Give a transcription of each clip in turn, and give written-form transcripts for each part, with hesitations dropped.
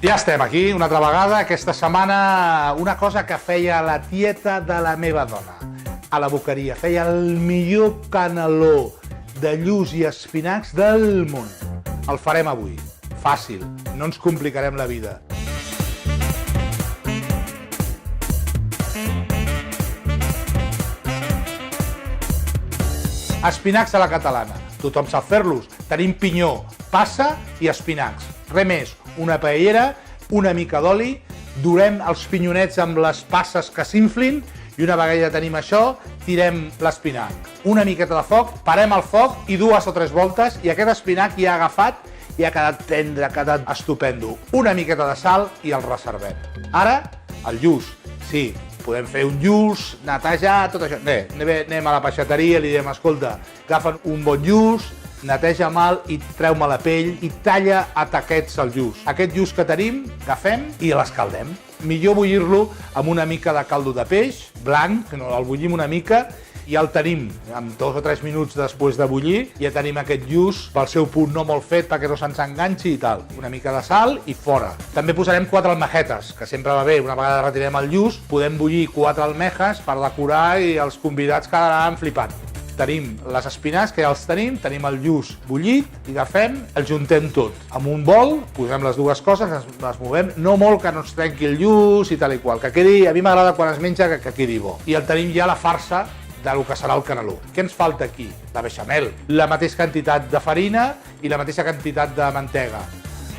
Ja estem aquí, una altra vegada. Aquesta setmana, una cosa que feia la tieta de la meva dona a la Boqueria. Feia el millor caneló de lluç i espinacs del món. El farem avui. Fàcil, no ens complicarem la vida. Espinacs a la catalana. Tothom sap fer-los. Tenim pinyó, passa i espinacs. Res més, una paellera, una mica d'oli, durem els pinyonets amb les passes que s'inflin i una vegada ja tenim això, tirem l'espinac. Una miqueta de foc, parem el foc i 2 o 3 voltes i aquest espinac ja ha agafat i ha quedat tendre, ha quedat estupendo. Una miqueta de sal i el reservem. Ara, el lluç. Sí, podem fer un lluç, netejar, tot això. Bé, anem a la peixateria i li diem, escolta, agafen un bon lluç, neteja mal i treu-me la pell i talla a taquets el lluç. Aquest lluç que tenim, agafem i l'escaldem. Millor bullir-lo amb una mica de caldo de peix, blanc, que no el bullim una mica, i el tenim, amb 2 o 3 minuts després de bullir, ja tenim aquest lluç pel seu punt no molt fet perquè no se'ns enganxi i tal. Una mica de sal i fora. També posarem 4 almejetes, que sempre va bé. Una vegada retirem el lluç, podem bullir 4 almejes per decorar i els convidats quedaran flipant. Tenim les espinacs, que ja els tenim el lluç bullit i agafem, el juntem tot. Amb un bol, posem les dues coses, les movem, no molt que no ens trenqui el lluç i tal i qual, que quedi, a mi m'agrada quan es menja que quedi bo. I el tenim ja la farsa del que serà el caneló. Què ens falta aquí? La beixamel. La mateixa quantitat de farina i la mateixa quantitat de mantega.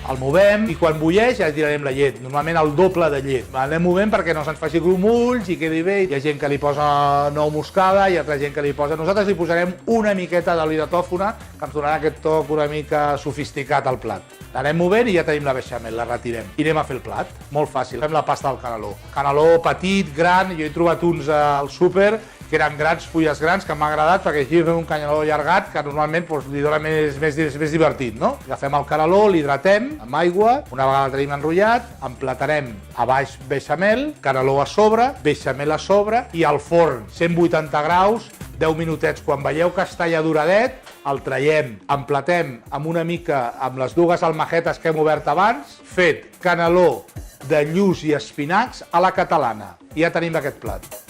El movem i quan bulleix ja tirarem la llet, normalment el doble de llet. L'anem movent perquè no se'ns faci grumolls i quedi bé. Hi ha gent que li posa nou moscada i altra gent que li posa... Nosaltres li posarem una miqueta d'oli de tòfona que ens donarà aquest toc una mica sofisticat al plat. L'anem movent i ja tenim la beixamel, la retirem. I anem a fer el plat. Molt fàcil. Fem la pasta del caneló. Caneló petit, gran, jo he trobat uns al súper que eren grans, fulles grans, que m'ha agradat perquè així fem un caneló allargat que normalment li dona més divertit, no? Agafem el caneló, l'hidratem amb aigua, una vegada el tenim enrotllat, emplatarem a baix beixamel, caneló a sobre, beixamel a sobre i al forn, 180 graus, 10 minutets. Quan veieu que està ja duradet, el traiem, emplatem amb una mica amb les 2 almejetes que hem obert abans, fet caneló de lluç i espinacs a la catalana. I ja tenim aquest plat.